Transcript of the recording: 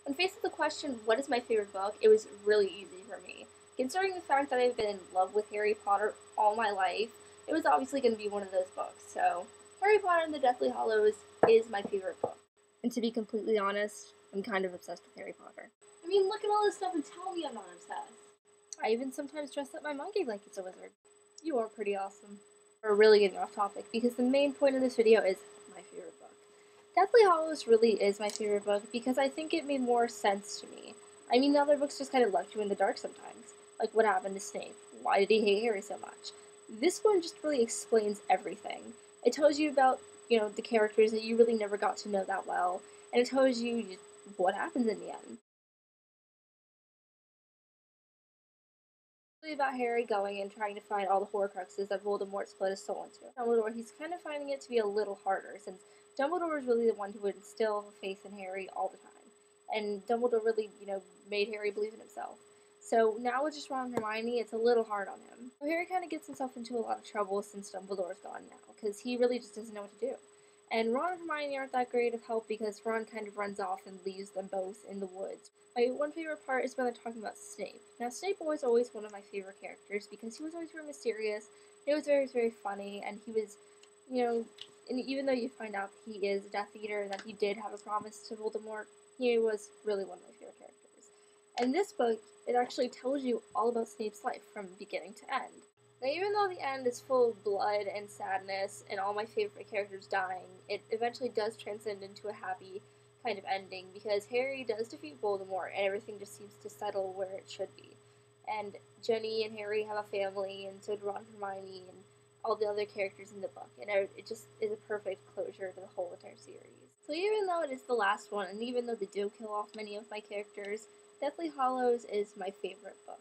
When faced with the question, what is my favorite book, it was really easy for me. Considering the fact that I've been in love with Harry Potter all my life, it was obviously going to be one of those books. So, Harry Potter and the Deathly Hallows is my favorite book. And to be completely honest, I'm kind of obsessed with Harry Potter. I mean, look at all this stuff and tell me I'm not obsessed. I even sometimes dress up my monkey like it's a wizard. You are pretty awesome. We're really getting off topic because the main point of this video is my favorite book. Deathly Hallows really is my favorite book because I think it made more sense to me. I mean, the other books just kind of left you in the dark sometimes. Like, what happened to Snape? Why did he hate Harry so much? This one just really explains everything. It tells you about, the characters that you really never got to know that well, and it tells you what happens in the end. About Harry going and trying to find all the Horcruxes that Voldemort split his soul into. Dumbledore, he's kind of finding it to be a little harder, since Dumbledore was really the one who would instill faith in Harry all the time. And Dumbledore really, made Harry believe in himself. So now with just Ron and Hermione, it's a little hard on him. So Harry kind of gets himself into a lot of trouble since Dumbledore's gone now, because he really just doesn't know what to do. And Ron and Hermione aren't that great of help because Ron kind of runs off and leaves them both in the woods. My one favorite part is when they're talking about Snape. Now, Snape was always one of my favorite characters because he was always very mysterious, he was very, very funny, and he was, and even though you find out that he is a Death Eater and that he did have a promise to Voldemort, he was really one of my favorite characters. And this book, it actually tells you all about Snape's life from beginning to end. Now, even though the end is full of blood and sadness and all my favorite characters dying, it eventually does transcend into a happy kind of ending because Harry does defeat Voldemort and everything just seems to settle where it should be. And Jenny and Harry have a family, and so do Ron and Hermione and all the other characters in the book, and it just is a perfect closure to the whole entire series. So even though it is the last one, and even though they do kill off many of my characters, Deathly Hallows is my favorite book.